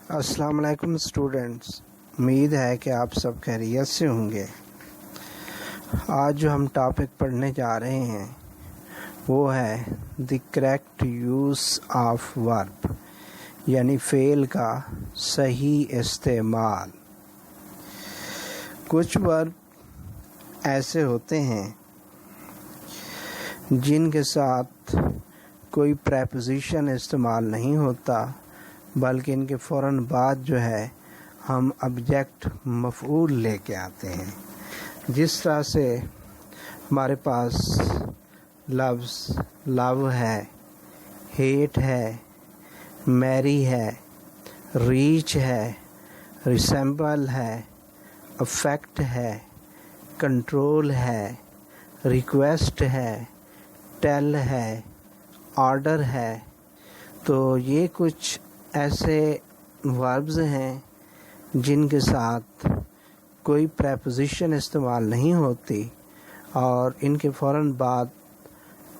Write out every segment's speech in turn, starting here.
السلام علیکم اسٹوڈنٹس، امید ہے کہ آپ سب خیریت سے ہوں گے۔ آج جو ہم ٹاپک پڑھنے جا رہے ہیں وہ ہے the correct use of verb, یعنی فعل کا صحیح استعمال۔ کچھ ورب ایسے ہوتے ہیں جن کے ساتھ کوئی پریپوزیشن استعمال نہیں ہوتا، بلکہ ان کے فوراً بعد جو ہے ہم آبجیکٹ مفعول لے کے آتے ہیں۔ جس طرح سے ہمارے پاس لفظ لو ہے، ہیٹ ہے، میری ہے، ریچ ہے، ریسیمبل ہے، افیکٹ ہے، کنٹرول ہے، ریکویسٹ ہے، ٹیل ہے، آرڈر ہے۔ تو یہ کچھ ایسے وربز ہیں جن کے ساتھ کوئی پریپوزیشن استعمال نہیں ہوتی اور ان کے فوراً بعد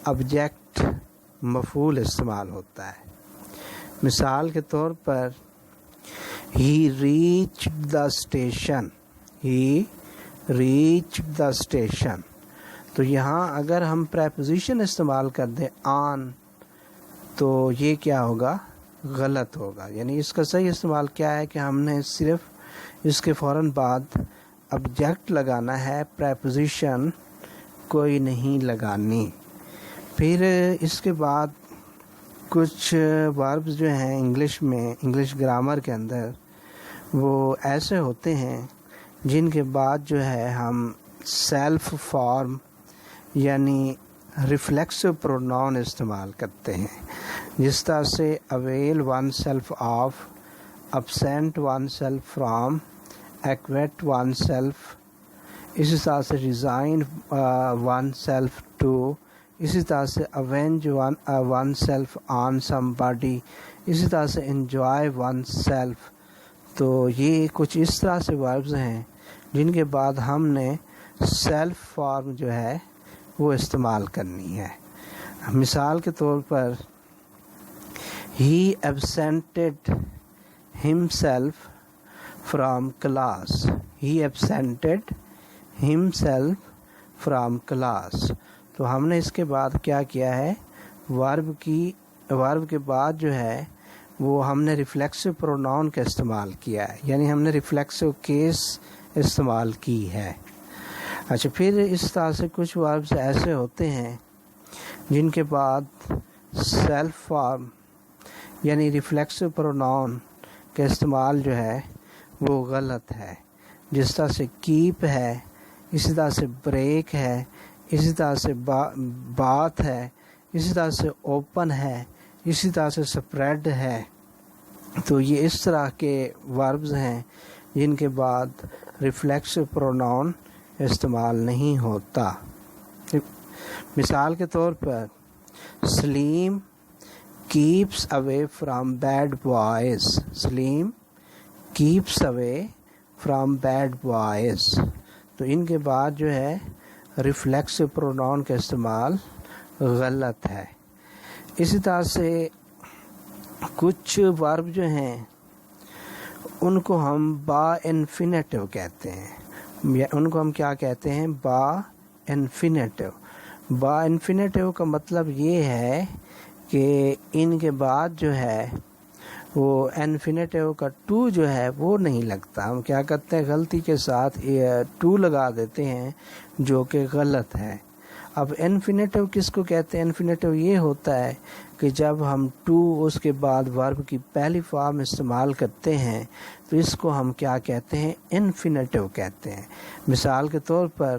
آبجیکٹ مفعول استعمال ہوتا ہے۔ مثال کے طور پر he reached the station, he reached the station. تو یہاں اگر ہم پریپوزیشن استعمال کر دیں آن تو یہ کیا ہوگا؟ غلط ہوگا۔ یعنی اس کا صحیح استعمال کیا ہے کہ ہم نے صرف اس کے فوراً بعد آبجیکٹ لگانا ہے، پریپوزیشن کوئی نہیں لگانی۔ پھر اس کے بعد کچھ وربز جو ہیں انگلش گرامر کے اندر وہ ایسے ہوتے ہیں جن کے بعد جو ہے ہم سیلف فارم یعنی ریفلیکسو پروناؤن استعمال کرتے ہیں، جس طرح سے oil one self of, absent one self from, equate one self, اسی طرح سے ریزائن ون سیلف ٹو، اسی طرح سے اوینج ون سیلف آن سم باڈی، اسی طرح سے انجوائے ون سیلف۔ تو یہ کچھ اس طرح سے وربز ہیں جن کے بعد ہم نے سیلف فارم جو ہے وہ استعمال کرنی ہے۔ مثال کے طور پر he absented himself from class, he absented himself from class. تو ہم نے اس کے بعد کیا کیا ہے؟ ورب کے بعد جو ہے وہ ہم نے ریفلیکسو پروناؤن کا استعمال کیا ہے، یعنی ہم نے ریفلیکسو کیس استعمال کی ہے۔ اچھا، پھر اس طرح سے کچھ وربز ایسے ہوتے ہیں جن کے بعد سیلف فارم یعنی ریفلیکسو پروناؤن کا استعمال جو ہے وہ غلط ہے، جس طرح سے کیپ ہے، اسی طرح سے بریک ہے، اسی طرح سے بات ہے، اسی طرح سے اوپن ہے، اسی طرح سے سپریڈ ہے۔ تو یہ اس طرح کے وربز ہیں جن کے بعد ریفلیکسو پروناؤن استعمال نہیں ہوتا۔ مثال کے طور پر Saleem keeps away from bad boys, Saleem keeps away from bad boys. تو ان کے بعد جو ہے ریفلیکسو پروناؤن کا استعمال غلط ہے۔ اسی طرح سے کچھ ورب جو ہیں ان کو ہم با انفینیٹو کہتے ہیں، ان کو ہم کیا کہتے ہیں؟ با انفینیٹو۔ با انفینیٹو کا مطلب یہ ہے کہ ان کے بعد جو ہے وہ انفینیٹو کا ٹو جو ہے وہ نہیں لگتا۔ ہم کیا کرتے ہیں؟ غلطی کے ساتھ ٹو لگا دیتے ہیں، جو کہ غلط ہے۔ اب انفینیٹو کس کو کہتے ہیں؟ انفینیٹو یہ ہوتا ہے کہ جب ہم ٹو اس کے بعد ورب کی پہلی فارم استعمال کرتے ہیں تو اس کو ہم کیا کہتے ہیں؟ انفینیٹو کہتے ہیں۔ مثال کے طور پر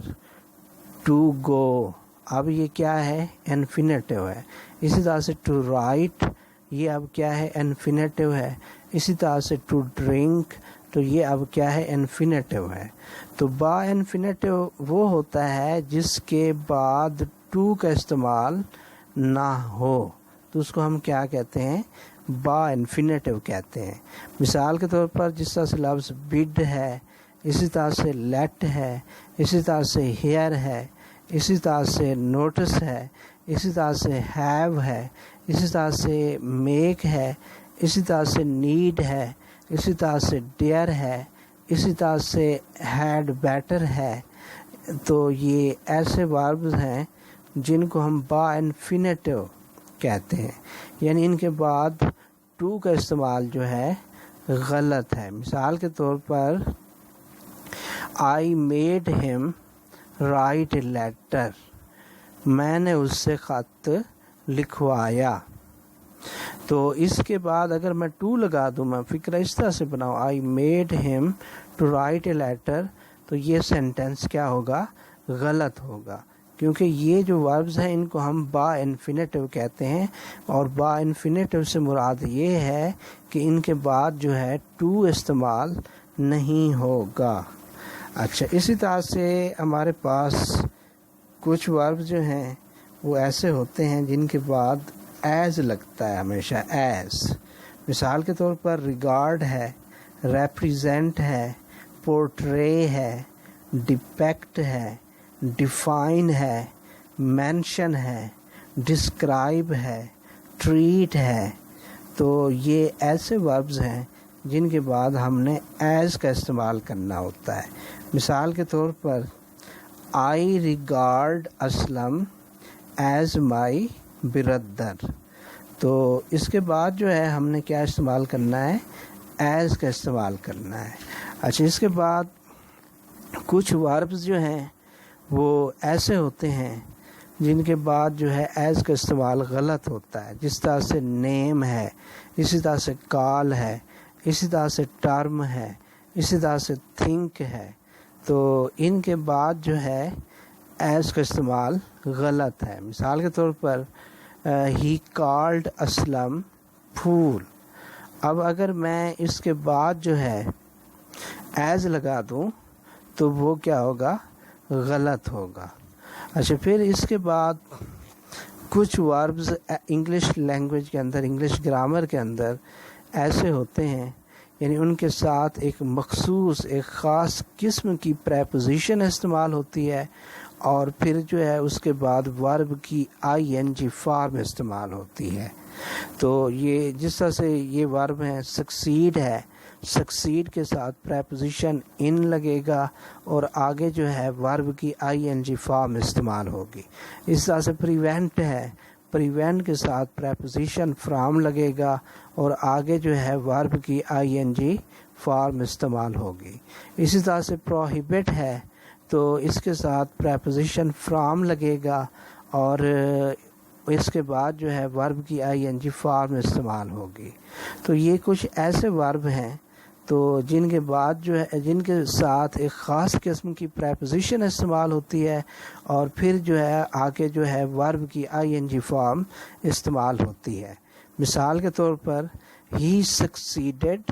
ٹو گو، اب یہ کیا ہے؟ انفینیٹو ہے۔ اسی طرح سے ٹو رائٹ، یہ اب کیا ہے؟ انفینیٹو ہے۔ اسی طرح سے ٹو ڈرنک، تو یہ اب کیا ہے؟ انفینیٹو ہے۔ تو با انفینیٹو وہ ہوتا ہے جس کے بعد ٹو کا استعمال نہ ہو، تو اس کو ہم کیا کہتے ہیں؟ با انفینیٹو کہتے ہیں۔ مثال کے طور پر جس طرح سے لفظ بڈ ہے، اسی طرح سے لیٹ ہے، اسی طرح سے ہیئر ہے، اسی طرح سے نوٹس ہے، اسی طرح سے ہیو ہے، اسی طرح سے میک ہے، اسی طرح سے نیڈ ہے، اسی طرح سے ڈیئر ہے، اسی طرح سے ہیڈ بیٹر ہے. تو یہ ایسے وربز ہیں جن کو ہم با انفینیٹو کہتے ہیں، یعنی ان کے بعد ٹو کا استعمال جو ہے غلط ہے. مثال کے طور پر I made him write a letter، میں نے اس سے خط لکھوایا. تو اس کے بعد اگر میں ٹو لگا دوں، میں فکرہ اس طرح سے بناؤں I made him to write a letter، تو یہ سینٹنس کیا ہوگا؟ غلط ہوگا، کیونکہ یہ جو وربز ہیں ان کو ہم با انفینیٹو کہتے ہیں، اور با انفینیٹو سے مراد یہ ہے کہ ان کے بعد جو ہے ٹو استعمال نہیں ہوگا. اچھا، اسی طرح سے ہمارے پاس کچھ وربز جو ہیں وہ ایسے ہوتے ہیں جن کے بعد ایز لگتا ہے ہمیشہ، ایز. مثال کے طور پر ریگارڈ ہے، ریپریزینٹ ہے، پورٹرے ہے، ڈپیکٹ ہے، ڈیفائن ہے، مینشن ہے، ڈسکرائب ہے، ٹریٹ ہے. تو یہ ایسے وربز ہیں جن کے بعد ہم نے ایز کا استعمال کرنا ہوتا ہے. مثال کے طور پر I regard Aslam as my brother, تو اس کے بعد جو ہے ہم نے کیا استعمال کرنا ہے؟ ایز کا استعمال کرنا ہے. اچھا، اس کے بعد کچھ وربز جو ہیں وہ ایسے ہوتے ہیں جن کے بعد جو ہے ایز کا استعمال غلط ہوتا ہے، جس طرح سے نیم ہے، اسی طرح سے کال ہے، اسی طرح سے ٹرم ہے، اسی طرح سے تھنک ہے. تو ان کے بعد جو ہے ایز کا استعمال غلط ہے. مثال کے طور پر ہی کالڈ اسلم پھول. اب اگر میں اس کے بعد جو ہے ایز لگا دوں تو وہ کیا ہوگا؟ غلط ہوگا. اچھا، پھر اس کے بعد کچھ وربز انگلش لینگویج کے اندر، انگلش گرامر کے اندر ایسے ہوتے ہیں، یعنی ان کے ساتھ ایک مخصوص، ایک خاص قسم کی پریپوزیشن استعمال ہوتی ہے، اور پھر جو ہے اس کے بعد ورب کی آئی این جی فارم استعمال ہوتی ہے. تو یہ جس طرح سے یہ ورب ہیں، سکسیڈ ہے، سکسیڈ کے ساتھ پریپوزیشن ان لگے گا اور آگے جو ہے ورب کی آئی این جی فارم استعمال ہوگی. اس طرح سے پریونٹ ہے، پریونٹ کے ساتھ پریپوزیشن فرام لگے گا اور آگے جو ہے ورب کی آئی این جی فارم استعمال ہوگی. اسی طرح سے پروہیبٹ ہے، تو اس کے ساتھ پریپوزیشن فرام لگے گا اور اس کے بعد جو ہے ورب کی آئی این جی فارم استعمال ہوگی. تو یہ کچھ ایسے ورب ہیں تو جن کے بعد جو ہے، جن کے ساتھ ایک خاص قسم کی پریپوزیشن استعمال ہوتی ہے اور پھر جو ہے آگے جو ہے ورب کی آئی این جی فارم استعمال ہوتی ہے. مثال کے طور پر ہی سکسیڈڈ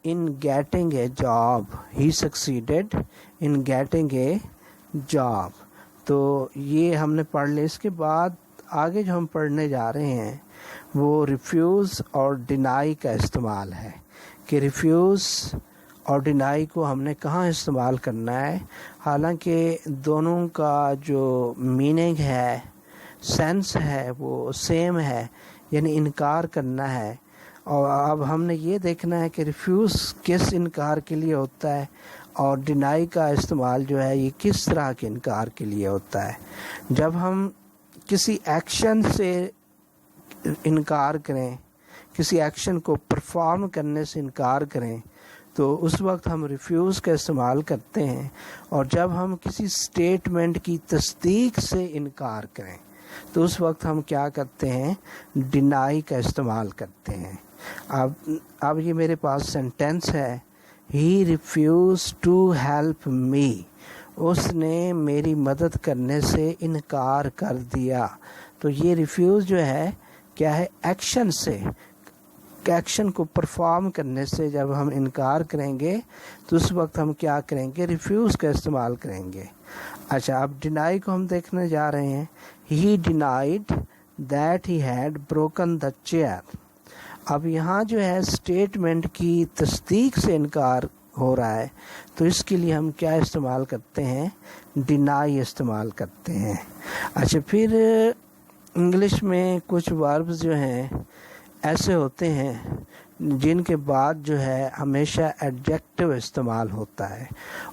in getting a job، he succeeded in getting a job. تو یہ ہم نے پڑھ لیا. اس کے بعد آگے جو ہم پڑھنے جا رہے ہیں وہ ریفیوز اور ڈینائی کا استعمال ہے، کہ ریفیوز اور ڈینائی کو ہم نے کہاں استعمال کرنا ہے. حالانکہ دونوں کا جو میننگ ہے، سینس ہے، وہ سیم ہے، یعنی انکار کرنا ہے. اور اب ہم نے یہ دیکھنا ہے کہ ریفیوز کس انکار کے لیے ہوتا ہے اور ڈینائی کا استعمال جو ہے یہ کس طرح کے انکار کے لیے ہوتا ہے. جب ہم کسی ایکشن سے انکار کریں، کسی ایکشن کو پرفارم کرنے سے انکار کریں، تو اس وقت ہم ریفیوز کا استعمال کرتے ہیں. اور جب ہم کسی سٹیٹمنٹ کی تصدیق سے انکار کریں تو اس وقت ہم کیا کرتے ہیں؟ ڈینائی کا استعمال کرتے ہیں. اب یہ میرے پاس سینٹینس ہے، ہی ریفیوز ٹو ہیلپ می، اس نے میری مدد کرنے سے انکار کر دیا. تو یہ ریفیوز جو ہے کیا ہے؟ ایکشن سے، ایکشن کو پرفارم کرنے سے جب ہم انکار کریں گے تو اس وقت ہم کیا کریں گے؟ ریفیوز کا استعمال کریں گے. اچھا، اب ڈینائی کو ہم دیکھنے جا رہے ہیں. He denied that he had broken the chair. اب یہاں جو ہے اسٹیٹمنٹ کی تصدیق سے انکار ہو رہا ہے، تو اس کے لیے ہم کیا استعمال کرتے ہیں؟ ڈینائی استعمال کرتے ہیں. اچھا، پھر انگلش میں کچھ وربز جو ہیں ایسے ہوتے ہیں جن کے بعد جو ہے ہمیشہ ایڈجیکٹو استعمال ہوتا ہے،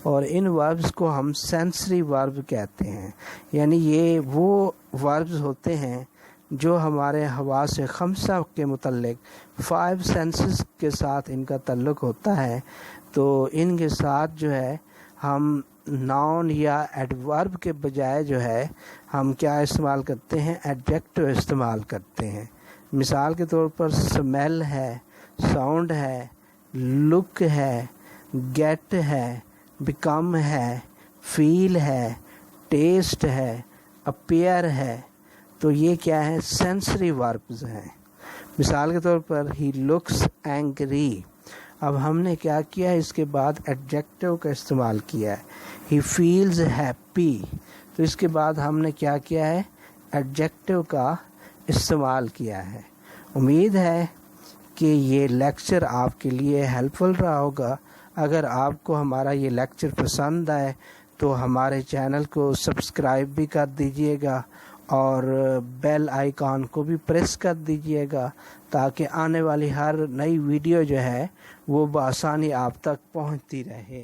اور ان وربز کو ہم سینسری ورب کہتے ہیں، یعنی یہ وہ وربز ہوتے ہیں جو ہمارے حواس خمسہ کے متعلق 5 سینسز کے ساتھ ان کا تعلق ہوتا ہے۔ تو ان کے ساتھ جو ہے ہم ناؤن یا ایڈورب کے بجائے جو ہے ہم کیا استعمال کرتے ہیں، ایڈجیکٹو استعمال کرتے ہیں۔ مثال کے طور پر سمیل ہے، ساؤنڈ ہے، لک ہے، گیٹ ہے، بیکم ہے، فیل ہے، ٹیسٹ ہے، اپیئر ہے، تو یہ کیا ہے، سینسری وربز ہیں۔ مثال کے طور پر ہی لکس اینگری، اب ہم نے کیا کیا، اس کے بعد ایڈجیکٹو کا استعمال کیا ہے۔ ہی فیلز ہیپی، تو اس کے بعد ہم نے کیا کیا ہے، ایڈجیکٹو کا استعمال کیا ہے۔ امید ہے کہ یہ لیکچر آپ کے لیے ہیلپ فل رہا ہوگا۔ اگر آپ کو ہمارا یہ لیکچر پسند آئے تو ہمارے چینل کو سبسکرائب بھی کر دیجئے گا اور بیل آئیکن کو بھی پریس کر دیجئے گا، تاکہ آنے والی ہر نئی ویڈیو جو ہے وہ بآسانی آپ تک پہنچتی رہے۔